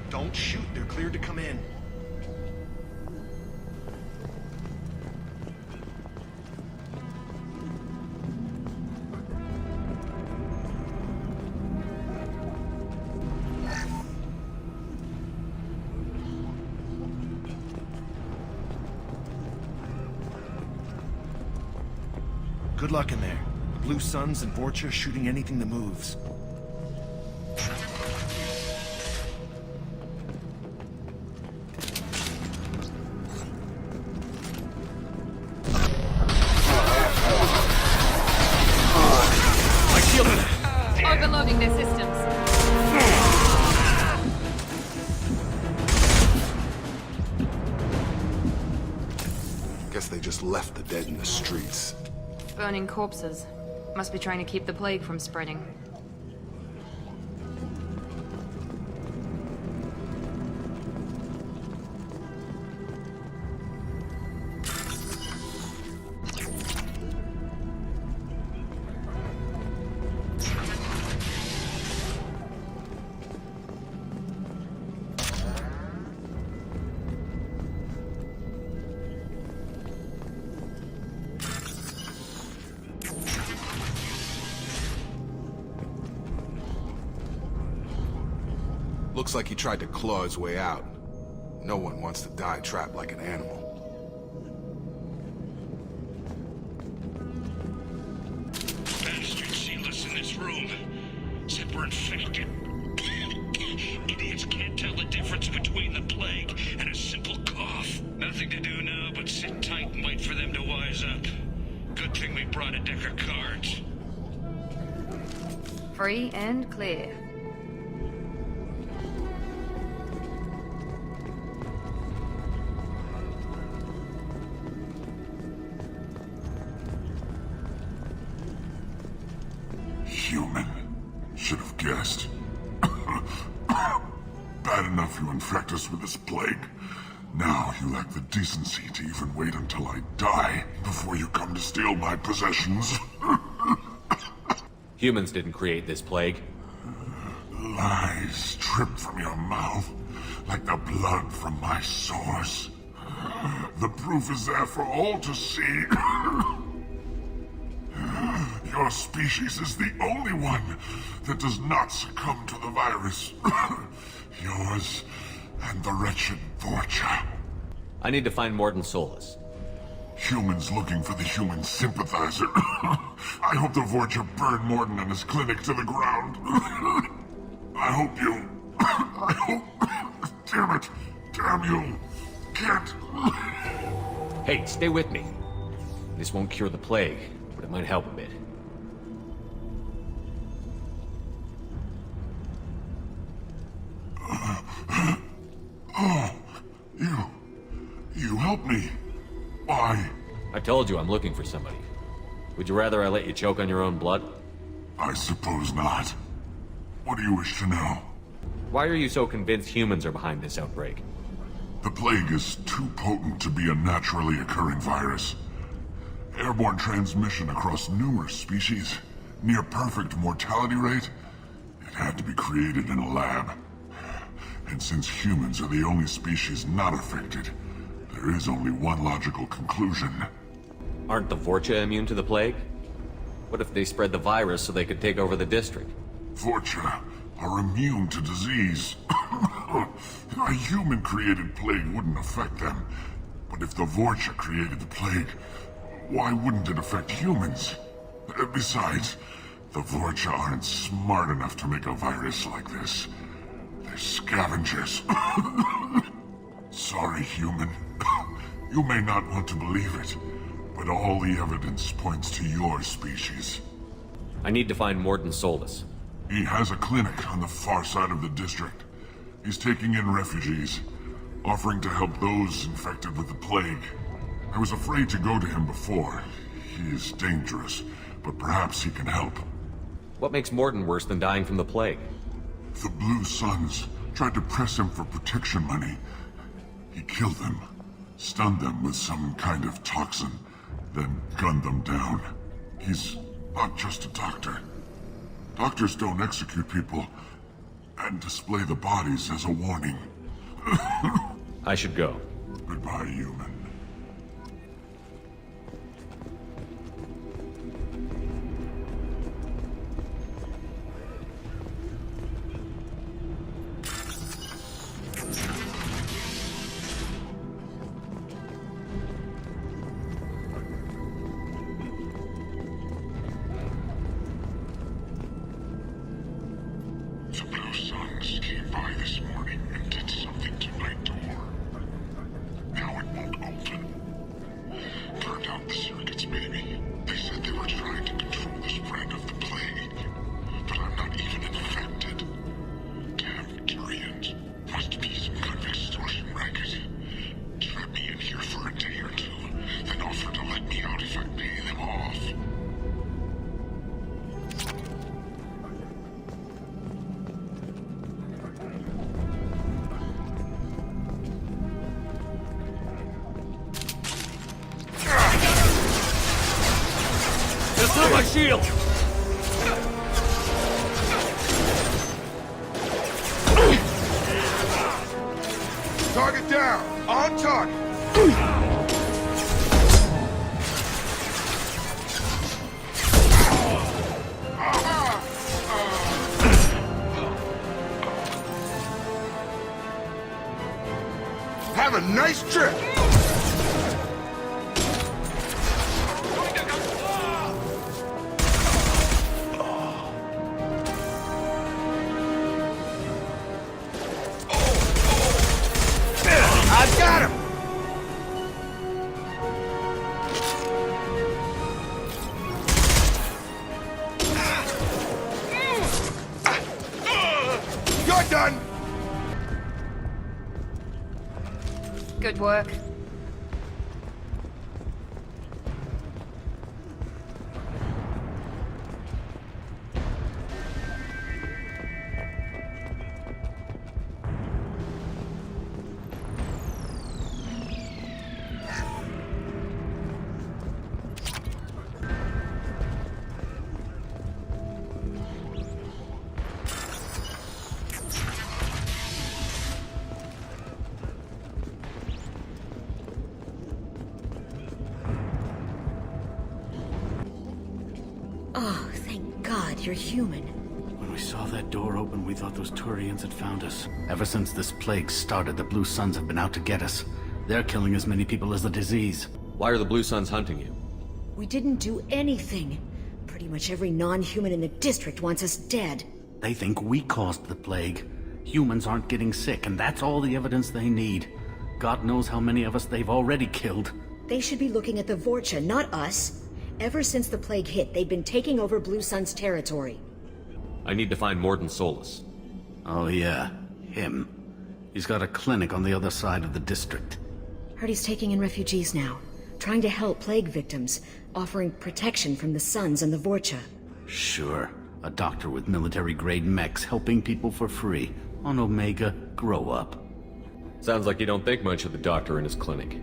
Don't shoot. They're cleared to come in. Good luck in there. Blue Suns and Vorcha shooting anything that moves. Overloading their systems. Guess they just left the dead in the streets. Burning corpses. Must be trying to keep the plague from spreading. Looks like he tried to claw his way out. No one wants to die trapped like an animal. Bastards sealed us in this room. Said we're infected. Idiots can't tell the difference between the plague and a simple cough. Nothing to do now but sit tight and wait for them to wise up. Good thing we brought a deck of cards. Free and clear. Human. Should have guessed. Bad enough you infect us with this plague. Now you lack the decency to even wait until I die before you come to steal my possessions. Humans didn't create this plague. Lies drip from your mouth like the blood from my sores. The proof is there for all to see. Your species is the only one that does not succumb to the virus. Yours and the wretched Vorcha. I need to find Morden Solus. Humans looking for the human sympathizer. I hope the Vorcha burn Morton and his clinic to the ground. I hope you... I hope... Damn it! Damn you! Can't... Hey, stay with me. This won't cure the plague, but it might help a bit. Oh, you helped me. Why? I told you I'm looking for somebody. Would you rather I let you choke on your own blood? I suppose not. What do you wish to know? Why are you so convinced humans are behind this outbreak? The plague is too potent to be a naturally occurring virus. Airborne transmission across numerous species, near perfect mortality rate. It had to be created in a lab. And since humans are the only species not affected, there is only one logical conclusion. Aren't the Vorcha immune to the plague? What if they spread the virus so they could take over the district? Vorcha are immune to disease. A human-created plague wouldn't affect them. But if the Vorcha created the plague, why wouldn't it affect humans? Besides, the Vorcha aren't smart enough to make a virus like this. They're scavengers. Sorry, human. You may not want to believe it, but all the evidence points to your species. I need to find Morton Solus. He has a clinic on the far side of the district. He's taking in refugees, offering to help those infected with the plague. I was afraid to go to him before. He is dangerous, but perhaps he can help. What makes Morton worse than dying from the plague? The Blue Suns tried to press him for protection money. He killed them, stunned them with some kind of toxin, then gunned them down. He's not just a doctor. Doctors don't execute people and display the bodies as a warning. I should go. Goodbye, human. The Blue Suns came by this morning and did something to my door. Now it won't open. Burned out the circuits, maybe. They said they were trying to control the spread of the plague. But I'm not even infected. Damn Turians. Must be some kind of extortion racket. Trap me in here for a day or two, then offer to let me out if I pay them off. That's not my shield! Target down! On target! Have a nice trip! I got him! You're done! Good work. Oh, thank God you're human. When we saw that door open, we thought those Turians had found us. Ever since this plague started, the Blue Suns have been out to get us. They're killing as many people as the disease. Why are the Blue Suns hunting you? We didn't do anything. Pretty much every non-human in the district wants us dead. They think we caused the plague. Humans aren't getting sick, and that's all the evidence they need. God knows how many of us they've already killed. They should be looking at the Vorcha, not us. Ever since the plague hit, they've been taking over Blue Sun's territory. I need to find Morden Solus. Oh yeah, him. He's got a clinic on the other side of the district. Heard he's taking in refugees now, trying to help plague victims, offering protection from the Suns and the Vorcha. Sure. A doctor with military-grade mechs helping people for free. On Omega, grow up. Sounds like you don't think much of the doctor in his clinic.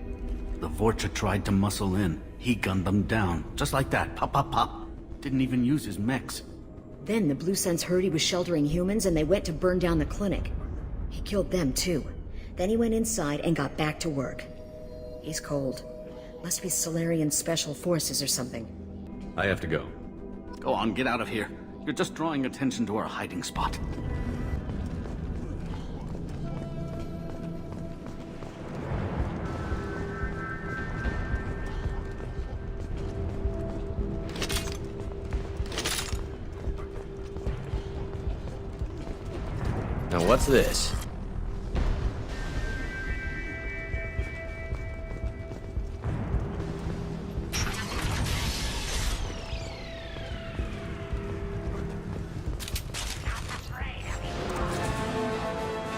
The Vorcha tried to muscle in. He gunned them down, just like that. Pop, pop, pop. Didn't even use his mechs. Then the Blue Suns heard he was sheltering humans and they went to burn down the clinic. He killed them too. Then he went inside and got back to work. He's cold. Must be Solarian Special Forces or something. I have to go. Go on, get out of here. You're just drawing attention to our hiding spot. Now what's this?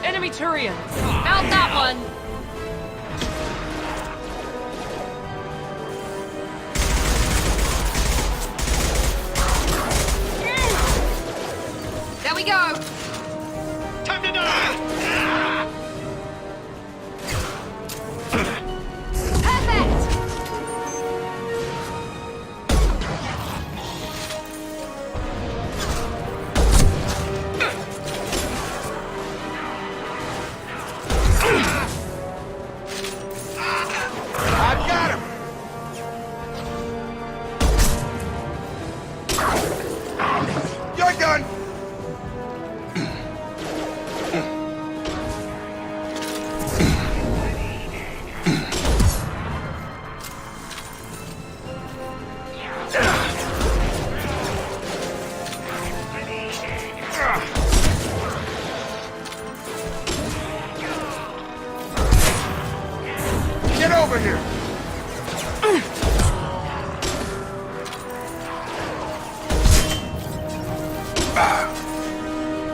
Enemy Turian! Found that one! There we go! Time to die! Perfect! I've got him! You're done! Get over here!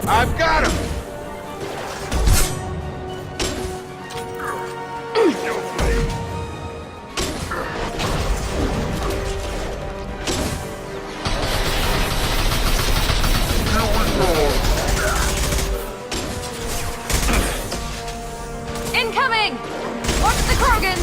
I've got him! Incoming! Watch the Krogan!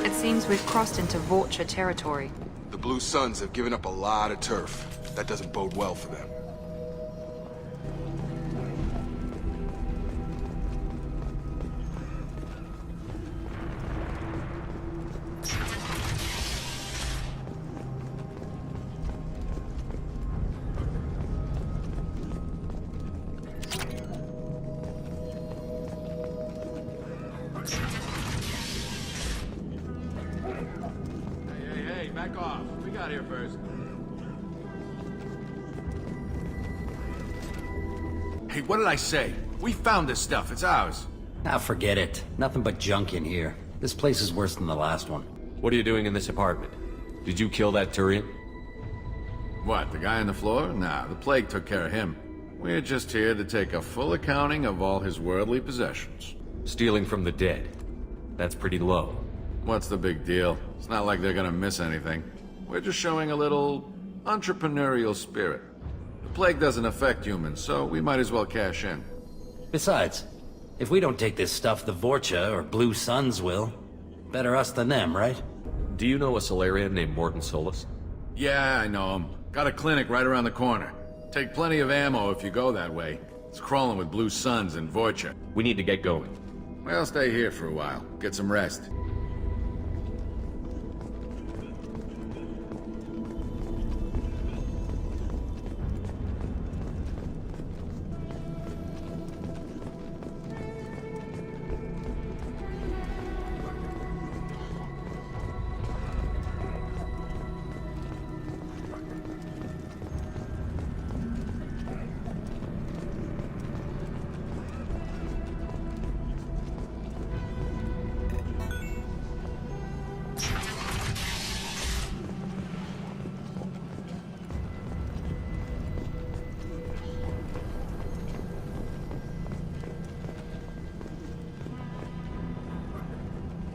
It seems we've crossed into Vorcha territory. The Blue Suns have given up a lot of turf. That doesn't bode well for them. Hey, back off. We got here first. Hey, what did I say? We found this stuff. It's ours. Ah, forget it. Nothing but junk in here. This place is worse than the last one. What are you doing in this apartment? Did you kill that Turian? What, the guy on the floor? Nah, the plague took care of him. We're just here to take a full accounting of all his worldly possessions. Stealing from the dead. That's pretty low. What's the big deal? It's not like they're gonna miss anything. We're just showing a little entrepreneurial spirit. The plague doesn't affect humans, so we might as well cash in. Besides, if we don't take this stuff, the Vorcha or Blue Suns will. Better us than them, right? Do you know a Solarian named Morden Solus? Yeah, I know him. Got a clinic right around the corner. Take plenty of ammo if you go that way. It's crawling with Blue Suns and Vorcha. We need to get going. Well, stay here for a while. Get some rest.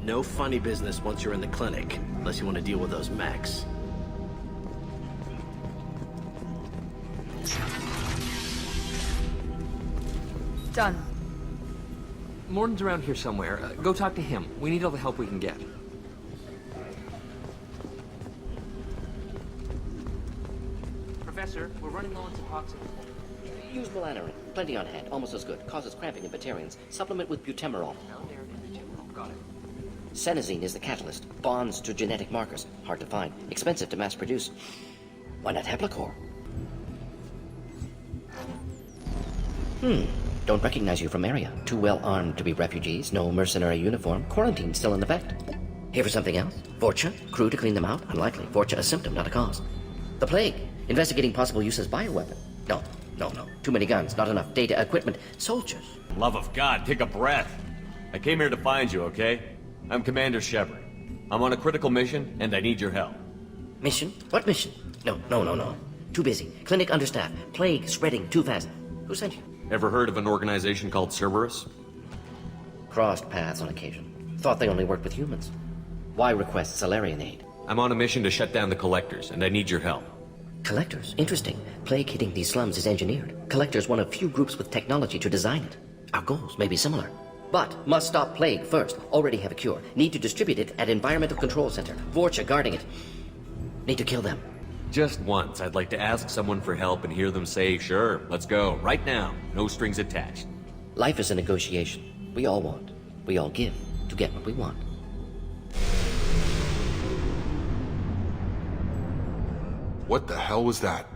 No funny business once you're in the clinic, unless you want to deal with those mechs. Done. Morton's around here somewhere. Go talk to him. We need all the help we can get. Professor, we're running low on epoxy. Use melanorin. Plenty on hand. Almost as good. Causes cramping in Batarians. Supplement with butemerol. Got it. Senesine is the catalyst. Bonds to genetic markers. Hard to find. Expensive to mass produce. Why not Heplicor? Don't recognize you from area. Too well armed to be refugees. No mercenary uniform. Quarantine still in effect. Here for something else? Vorcha? Crew to clean them out? Unlikely. Vorcha a symptom, not a cause. The plague. Investigating possible use as bioweapon. No. Too many guns, not enough data, equipment. Soldiers. Love of God, take a breath. I came here to find you, okay? I'm Commander Shepard. I'm on a critical mission, and I need your help. Mission? What mission? No. Too busy. Clinic understaffed. Plague spreading too fast. Who sent you? Ever heard of an organization called Cerberus? Crossed paths on occasion. Thought they only worked with humans. Why request Salarian aid? I'm on a mission to shut down the Collectors, and I need your help. Collectors? Interesting. Plague hitting these slums is engineered. Collectors one of few groups with technology to design it. Our goals may be similar. But must stop plague first. Already have a cure. Need to distribute it at Environmental Control Center. Vorcha guarding it. Need to kill them. Just once, I'd like to ask someone for help and hear them say, sure, let's go, right now. No strings attached. Life is a negotiation. We all want. We all give to get what we want. What the hell was that?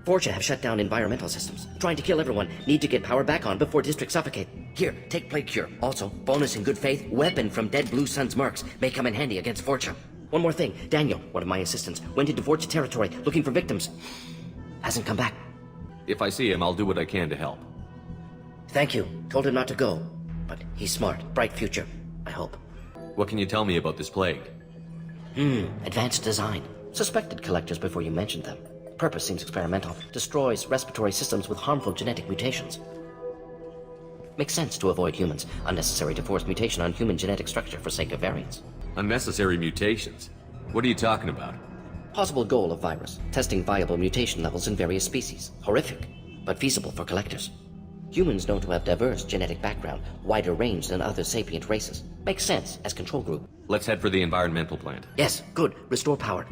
Vorcha have shut down environmental systems. Trying to kill everyone. Need to get power back on before districts suffocate. Here, take plague cure. Also, bonus in good faith, weapon from dead Blue Sun's mercs. May come in handy against Vorcha. One more thing. Daniel, one of my assistants, went into Vorcha territory looking for victims. Hasn't come back. If I see him, I'll do what I can to help. Thank you. Told him not to go. But he's smart. Bright future. I hope. What can you tell me about this plague? Advanced design. Suspected collectors before you mentioned them. Purpose seems experimental. Destroys respiratory systems with harmful genetic mutations. Makes sense to avoid humans. Unnecessary to force mutation on human genetic structure for sake of variance. Unnecessary mutations? What are you talking about? Possible goal of virus. Testing viable mutation levels in various species. Horrific, but feasible for collectors. Humans known to have diverse genetic background, wider range than other sapient races. Makes sense as control group. Let's head for the environmental plant. Yes, good. Restore power.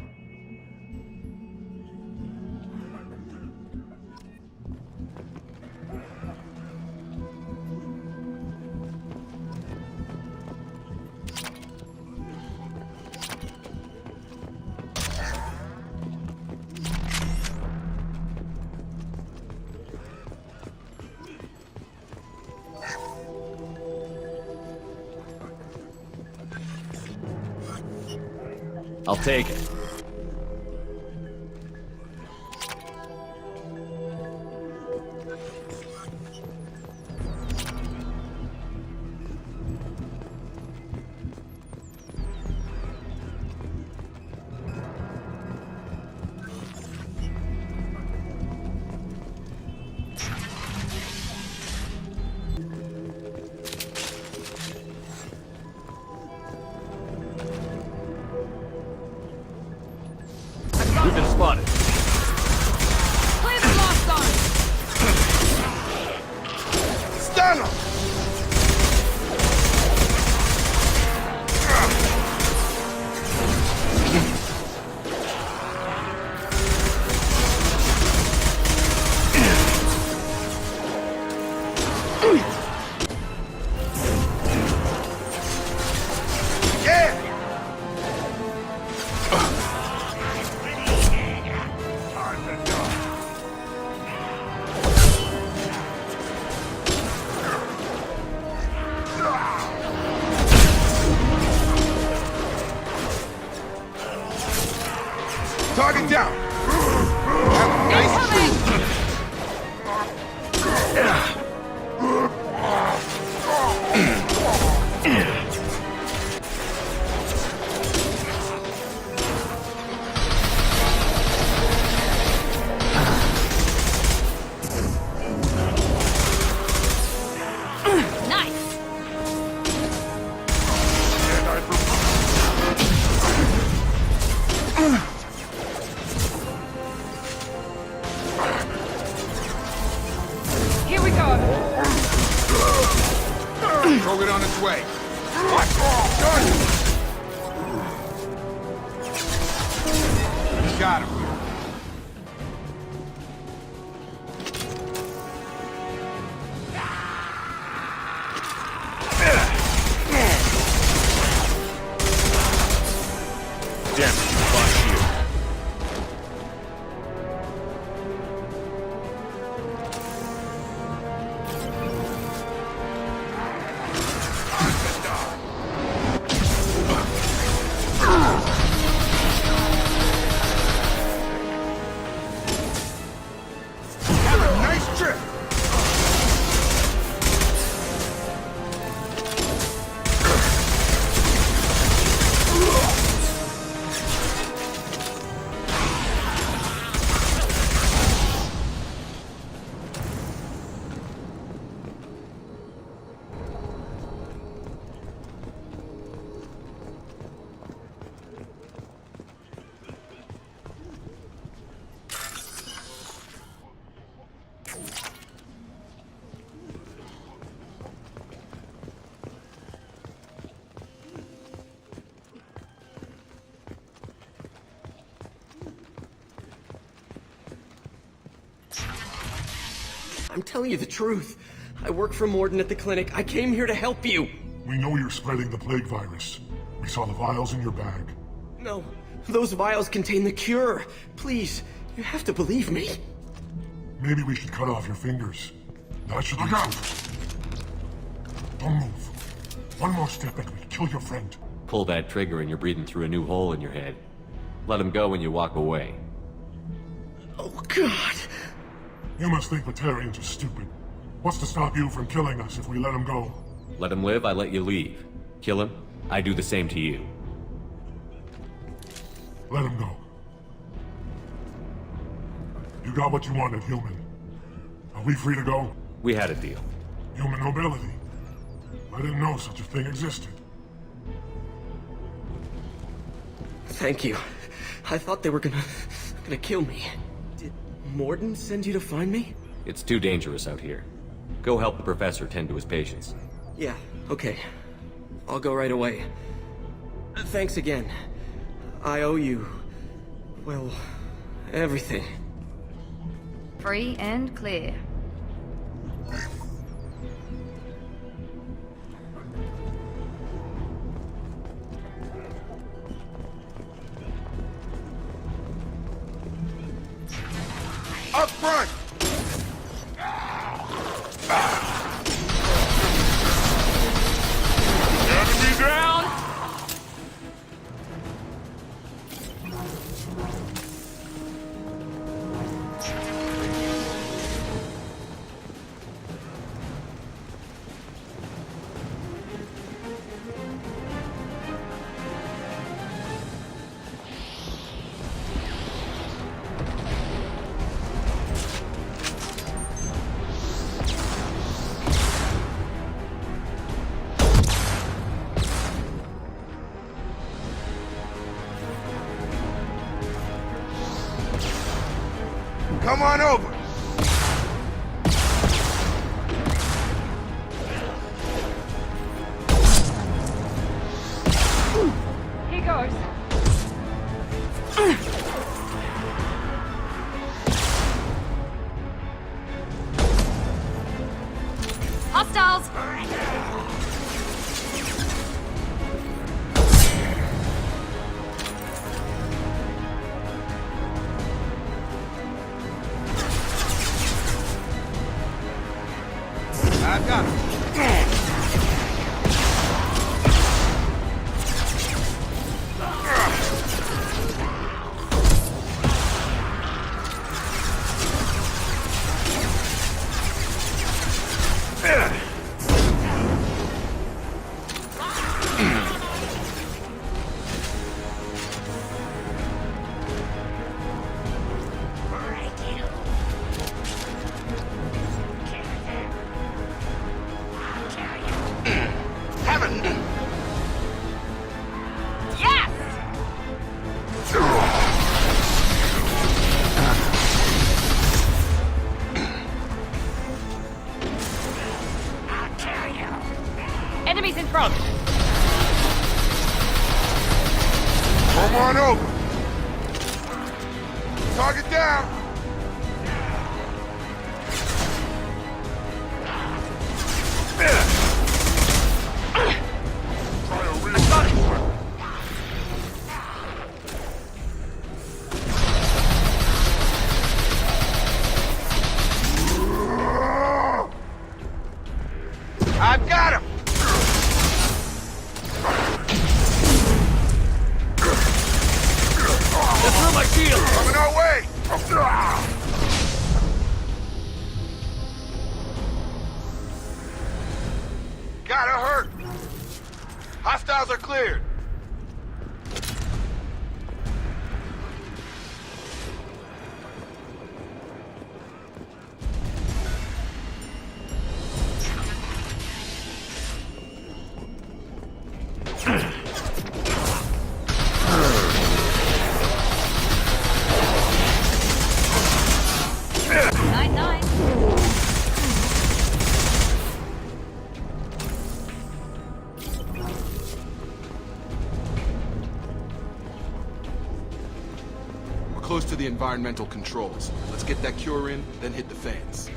I'll take it. We've been spotted. Play the lost on! Stun him! Target down! Nice! And I Throw it on its way. What? Gun! Got him. Damn it, boss shield. Have a nice trip. I'm telling you the truth. I work for Morden at the clinic. I came here to help you. We know you're spreading the plague virus. We saw the vials in your bag. No, those vials contain the cure. Please, you have to believe me. Maybe we should cut off your fingers. That should look out! Don't move. One more step and we'll kill your friend. Pull that trigger and you're breathing through a new hole in your head. Let him go when you walk away. Oh, God. You must think Batarians are stupid. What's to stop you from killing us if we let him go? Let him live, I let you leave. Kill him, I do the same to you. Let him go. You got what you wanted, human. Are we free to go? We had a deal. Human nobility. I didn't know such a thing existed. Thank you. I thought they were gonna kill me. Did Morden send you to find me? It's too dangerous out here. Go help the professor tend to his patients. Yeah, okay. I'll go right away. Thanks again. I owe you, well, everything. Free and clear. Up front! Enemy down! Come on over! Here goes. Hostiles! Enemies in front! Come on over! Target down! I've got him! They threw my shield! Coming our way! Gotta hurt! Hostiles are cleared! Close to the environmental controls. Let's get that cure in, then hit the fans.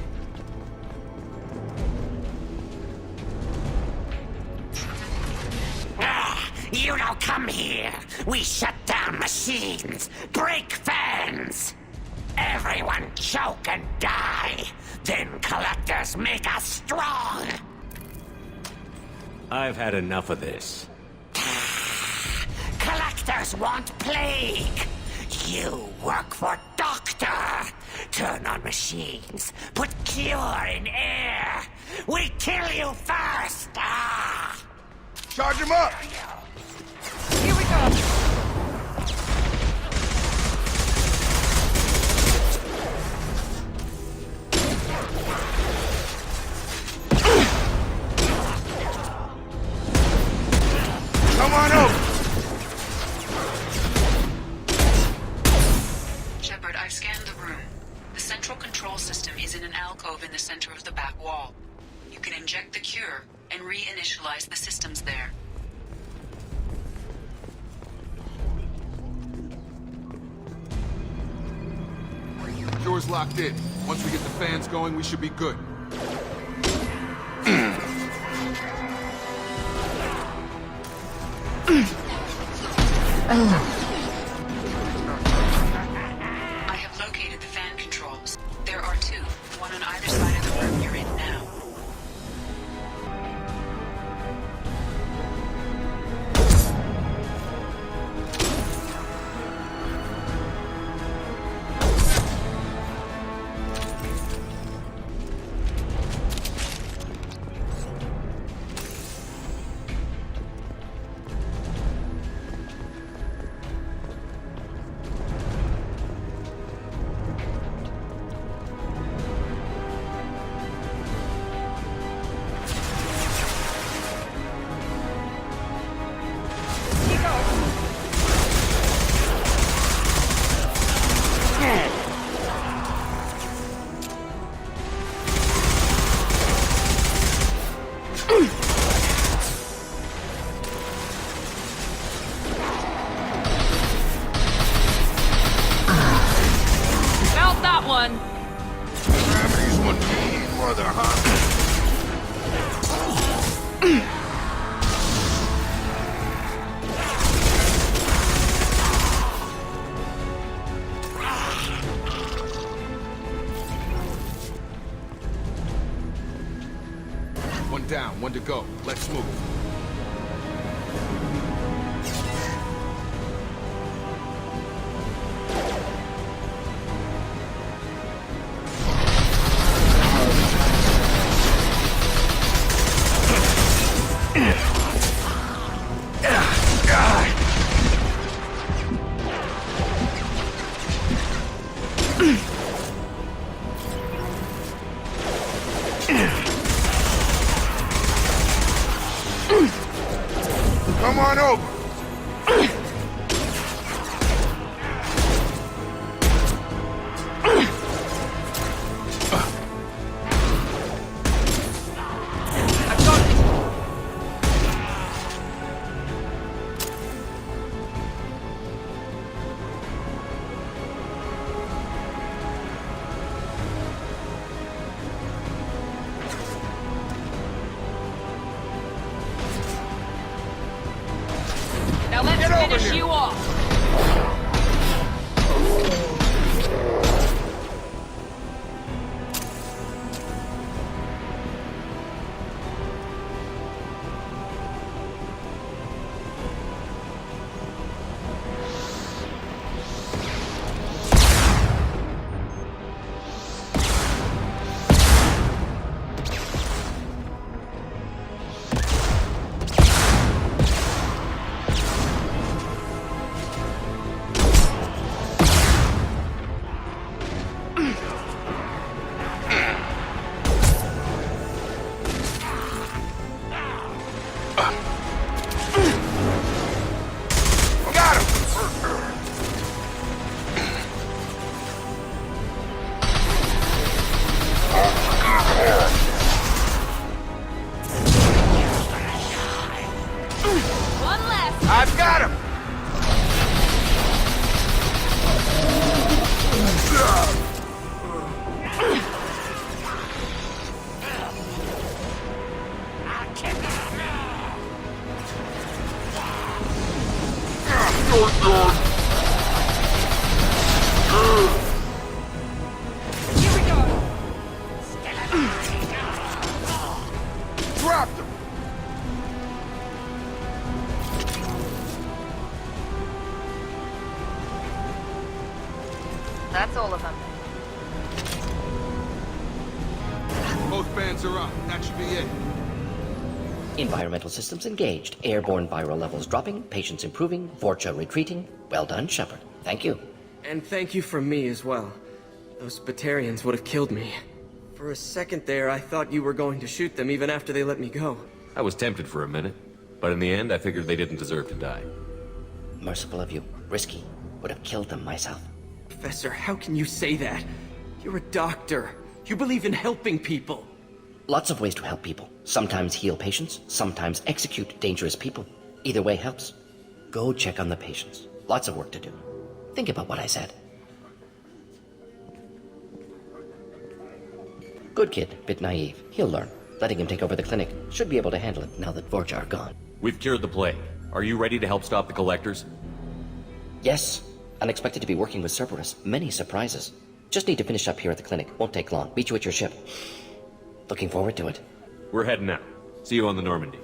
You don't come here. We shut down machines, break fans. Everyone choke and die. Then collectors make us strong. I've had enough of this. Collectors want plague. You work for Doctor. Turn on machines. Put cure in air. We kill you first. Charge him up! Here we go! Come on over! Shepard, I've scanned the room. The central control system is in an alcove in the center of the back wall. You can inject the cure and reinitialize the systems there. Cure's locked in. Once we get the fans going, we should be good. I have located the fan controls. There are two, one on either side of the room you're in now. Felt that one! Gravity's one mean mother, huh? One down, one to go. Let's move. Come on over. I've got it! over finish here. you off. I've got him! Here we go. Dropped him! That's all of them. Both bands are up. That should be it. Environmental systems engaged. Airborne viral levels dropping. Patients improving. Vorcha retreating. Well done, Shepard. Thank you. And thank you from me as well. Those Batarians would have killed me. For a second there, I thought you were going to shoot them even after they let me go. I was tempted for a minute, but in the end, I figured they didn't deserve to die. Merciful of you. Risky. Would have killed them myself. Professor, how can you say that? You're a doctor. You believe in helping people. Lots of ways to help people. Sometimes heal patients, sometimes execute dangerous people. Either way helps. Go check on the patients. Lots of work to do. Think about what I said. Good kid, bit naive. He'll learn. Letting him take over the clinic. Should be able to handle it now that Vorcha are gone. We've cured the plague. Are you ready to help stop the collectors? Yes. Unexpected to be working with Cerberus. Many surprises. Just need to finish up here at the clinic. Won't take long. Meet you at your ship. Looking forward to it. We're heading out. See you on the Normandie.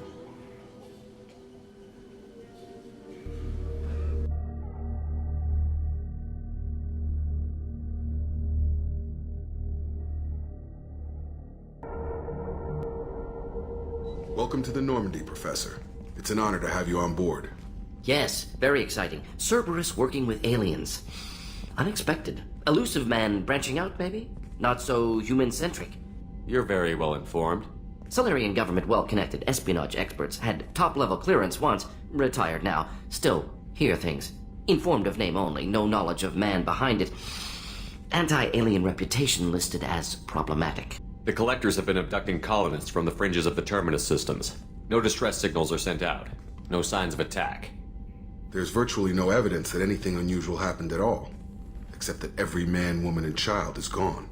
Welcome to the Normandie, Professor. It's an honor to have you on board. Yes, very exciting. Cerberus working with aliens. Unexpected. Elusive man branching out, maybe? Not so human-centric. You're very well informed. Solarian government well-connected espionage experts had top-level clearance once, retired now. Still, hear things. Informed of name only, no knowledge of man behind it. Anti-alien reputation listed as problematic. The collectors have been abducting colonists from the fringes of the terminus systems. No distress signals are sent out. No signs of attack. There's virtually no evidence that anything unusual happened at all. Except that every man, woman, and child is gone.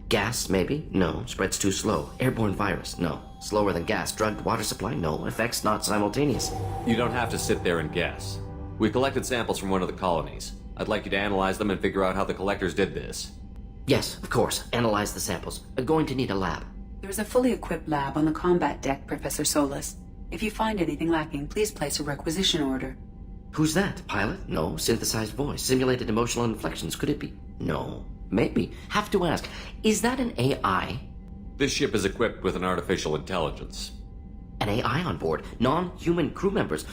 Gas, maybe? No. Spreads too slow. Airborne virus? No. Slower than gas. Drugged water supply? No. Effects not simultaneous. You don't have to sit there and guess. We collected samples from one of the colonies. I'd like you to analyze them and figure out how the collectors did this. Yes, of course. Analyze the samples. Going to need a lab. There is a fully equipped lab on the combat deck, Professor Solis. If you find anything lacking, please place a requisition order. Who's that? Pilot? No. Synthesized voice. Simulated emotional inflections. Could it be? No. Maybe. Have to ask. Is that an AI? This ship is equipped with an artificial intelligence. An AI on board? Non-human crew members?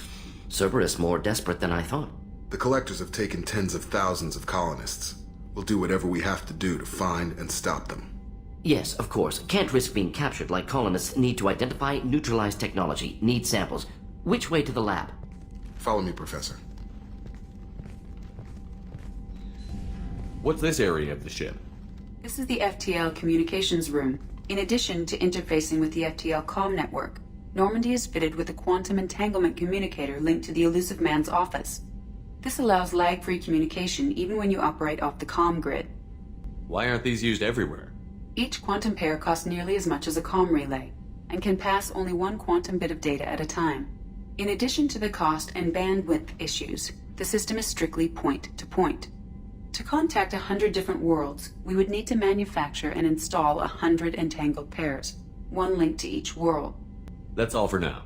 Cerberus more desperate than I thought. The collectors have taken tens of thousands of colonists. We'll do whatever we have to do to find and stop them. Yes, of course. Can't risk being captured like colonists need to identify, neutralize technology, need samples. Which way to the lab? Follow me, Professor. What's this area of the ship? This is the FTL communications room. In addition to interfacing with the FTL comm network, Normandie is fitted with a quantum entanglement communicator linked to the elusive man's office. This allows lag-free communication even when you operate off the comm grid. Why aren't these used everywhere? Each quantum pair costs nearly as much as a comm relay, and can pass only one quantum bit of data at a time. In addition to the cost and bandwidth issues, The system is strictly point-to-point. To contact 100 different worlds, we would need to manufacture and install 100 entangled pairs, one link to each world. That's all for now.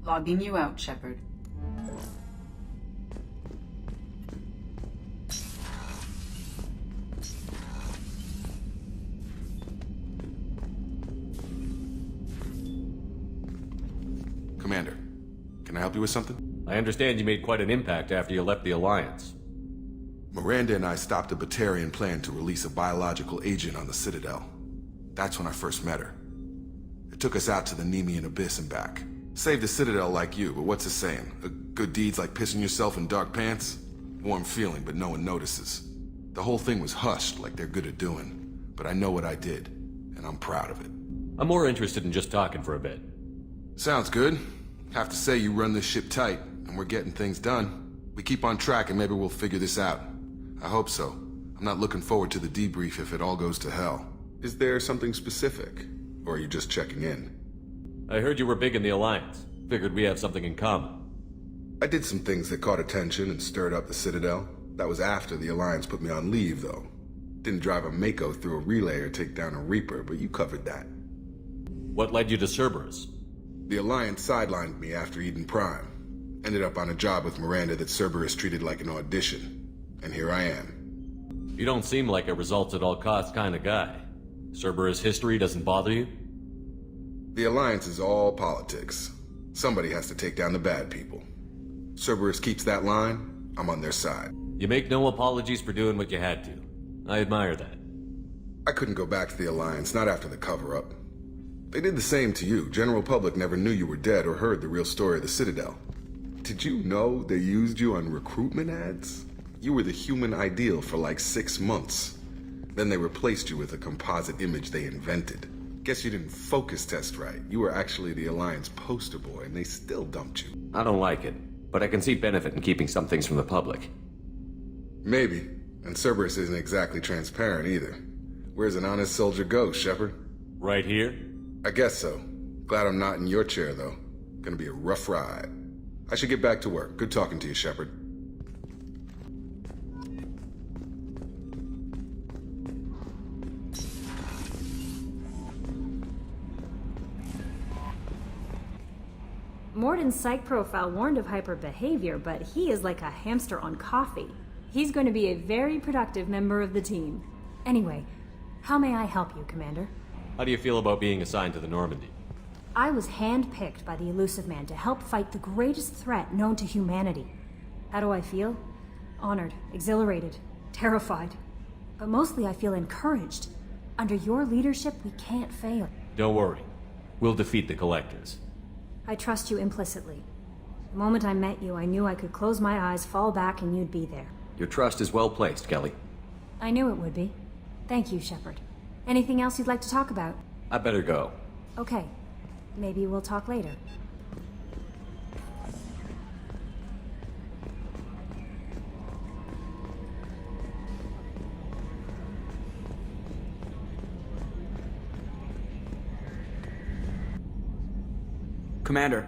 Logging you out, Shepard. Commander, can I help you with something? I understand you made quite an impact after you left the Alliance. Miranda and I stopped a Batarian plan to release a biological agent on the Citadel. That's when I first met her. It took us out to the Nemean Abyss and back. Saved the Citadel like you, but what's the saying? A good deed's like pissing yourself in dark pants? Warm feeling, but no one notices. The whole thing was hushed, like they're good at doing. But I know what I did, and I'm proud of it. I'm more interested in just talking for a bit. Sounds good. Have to say you run this ship tight, and we're getting things done. We keep on track and maybe we'll figure this out. I hope so. I'm not looking forward to the debrief if it all goes to hell. Is there something specific? Or are you just checking in? I heard you were big in the Alliance. Figured we have something in common. I did some things that caught attention and stirred up the Citadel. That was after the Alliance put me on leave, though. Didn't drive a Mako through a relay or take down a Reaper, but you covered that. What led you to Cerberus? The Alliance sidelined me after Eden Prime. Ended up on a job with Miranda that Cerberus treated like an audition. And here I am. You don't seem like a results-at-all-costs kind of guy. Cerberus history doesn't bother you? The Alliance is all politics. Somebody has to take down the bad people. Cerberus keeps that line, I'm on their side. You make no apologies for doing what you had to. I admire that. I couldn't go back to the Alliance, not after the cover-up. They did the same to you. General public never knew you were dead or heard the real story of the Citadel. Did you know they used you on recruitment ads? You were the human ideal for like 6 months. Then they replaced you with a composite image they invented. Guess you didn't focus test right. You were actually the Alliance poster boy, and they still dumped you. I don't like it, but I can see benefit in keeping some things from the public. Maybe. And Cerberus isn't exactly transparent either. Where's an honest soldier go, Shepard? Right here? I guess so. Glad I'm not in your chair, though. Gonna be a rough ride. I should get back to work. Good talking to you, Shepard. Morden's psych profile warned of hyper behavior, but he is like a hamster on coffee. He's going to be a very productive member of the team. Anyway, how may I help you, Commander? How do you feel about being assigned to the Normandy? I was handpicked by the Elusive Man to help fight the greatest threat known to humanity. How do I feel? Honored, exhilarated, terrified. But mostly I feel encouraged. Under your leadership, we can't fail. Don't worry. We'll defeat the Collectors. I trust you implicitly. The moment I met you, I knew I could close my eyes, fall back, and you'd be there. Your trust is well placed, Kelly. I knew it would be. Thank you, Shepard. Anything else you'd like to talk about? I better go. Okay. Maybe we'll talk later. Commander.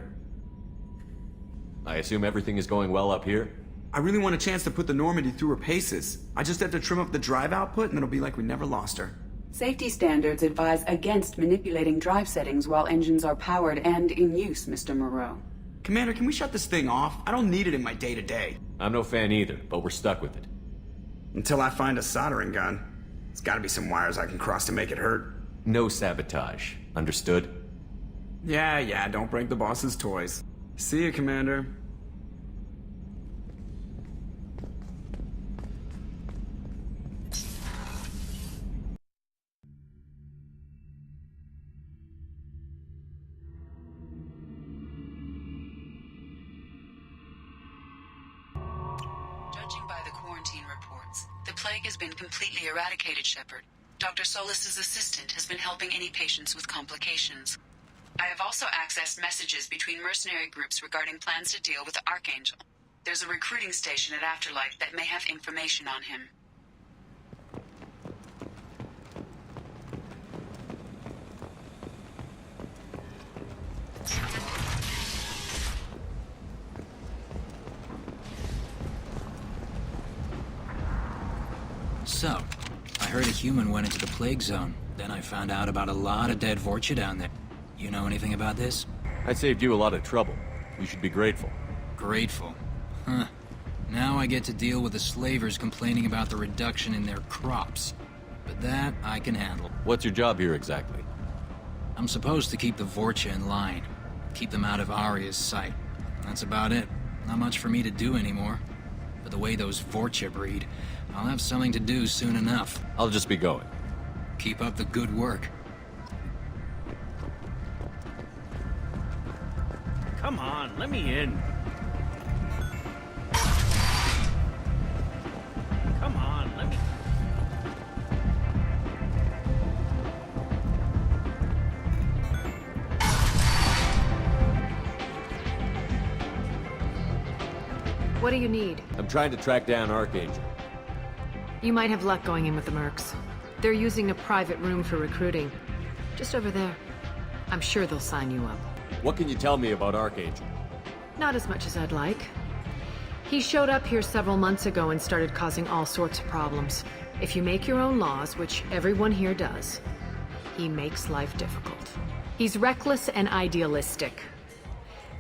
I assume everything is going well up here? I really want a chance to put the Normandy through her paces. I just have to trim up the drive output and it'll be like we never lost her. Safety standards advise against manipulating drive settings while engines are powered and in use, Mr. Moreau. Commander, can we shut this thing off? I don't need it in my day-to-day. I'm no fan either, but we're stuck with it. Until I find a soldering gun. There's gotta be some wires I can cross to make it hurt. No sabotage. Understood? Yeah, don't break the boss's toys. See you, Commander. Judging by the quarantine reports, the plague has been completely eradicated, Shepard. Dr. Solis's assistant has been helping any patients with complications. I have also accessed messages between mercenary groups regarding plans to deal with the Archangel. There's a recruiting station at Afterlife that may have information on him. so? I heard a human went into the plague zone. Then I found out about a lot of dead Vorcha down there. You know anything about this? I saved you a lot of trouble. You should be grateful. Grateful? Huh. Now I get to deal with the slavers complaining about the reduction in their crops. But that I can handle. What's your job here exactly? I'm supposed to keep the Vorcha in line. Keep them out of Arya's sight. That's about it. Not much for me to do anymore. But the way those Vorcha breed, I'll have something to do soon enough. I'll just be going. Keep up the good work. Come on, let me in. Come on, let me... What do you need? I'm trying to track down Archangel. You might have luck going in with the mercs. They're using a private room for recruiting. Just over there. I'm sure they'll sign you up. What can you tell me about Archangel? Not as much as I'd like. He showed up here several months ago and started causing all sorts of problems. If you make your own laws, which everyone here does, he makes life difficult. He's reckless and idealistic.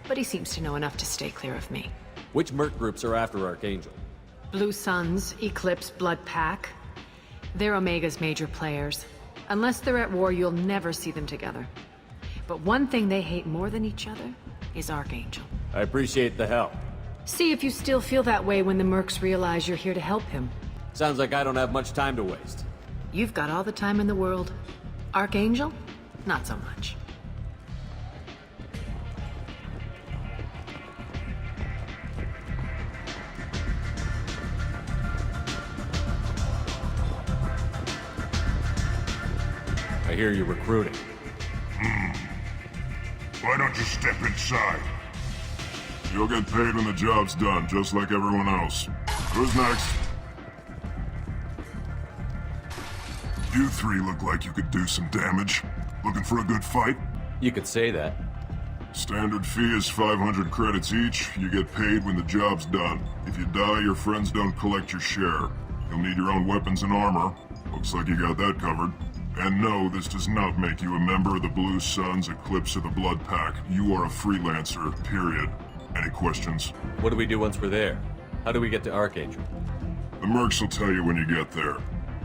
But he seems to know enough to stay clear of me. Which merc groups are after Archangel? Blue Suns, Eclipse, Blood Pack. They're Omega's major players. Unless they're at war, you'll never see them together. But one thing they hate more than each other is Archangel. I appreciate the help. See if you still feel that way when the mercs realize you're here to help him. Sounds like I don't have much time to waste. You've got all the time in the world. Archangel? Not so much. I hear you're recruiting. Why don't you step inside? You'll get paid when the job's done, just like everyone else. Who's next? You three look like you could do some damage. Looking for a good fight? You could say that. Standard fee is 500 credits each. You get paid when the job's done. If you die, your friends don't collect your share. You'll need your own weapons and armor. Looks like you got that covered. And no, this does not make you a member of the Blue Suns, Eclipse, or the Blood Pack. You are a freelancer, period. Any questions? What do we do once we're there? How do we get to Archangel? The mercs will tell you when you get there.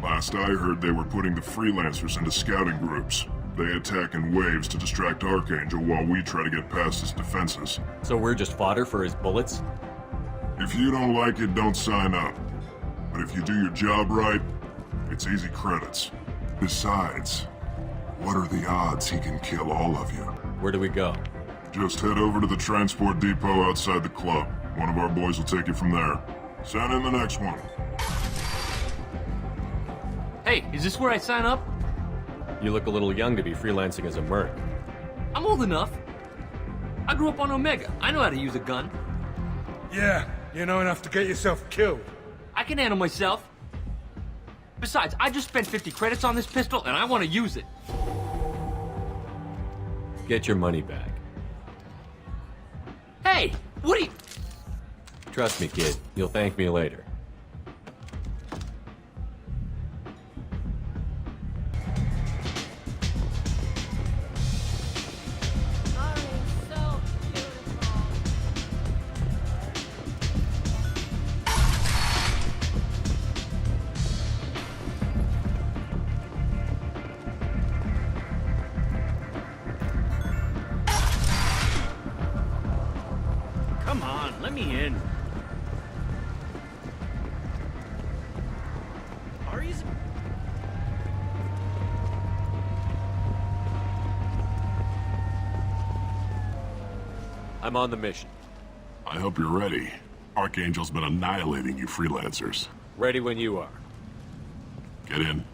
Last I heard, they were putting the freelancers into scouting groups. They attack in waves to distract Archangel while we try to get past his defenses. So we're just fodder for his bullets? If you don't like it, don't sign up. But if you do your job right, it's easy credits. Besides, what are the odds he can kill all of you? Where do we go? Just head over to the transport depot outside the club. One of our boys will take you from there. Send in the next one. Hey, is this where I sign up? You look a little young to be freelancing as a merc. I'm old enough. I grew up on Omega. I know how to use a gun. Yeah, you know enough to get yourself killed. I can handle myself. Besides, I just spent 50 credits on this pistol, and I want to use it. Get your money back. Hey, what are you... Trust me, kid. You'll thank me later. Come on, let me in. Ari's... I'm on the mission. I hope you're ready. Archangel's been annihilating you freelancers. Ready when you are. Get in.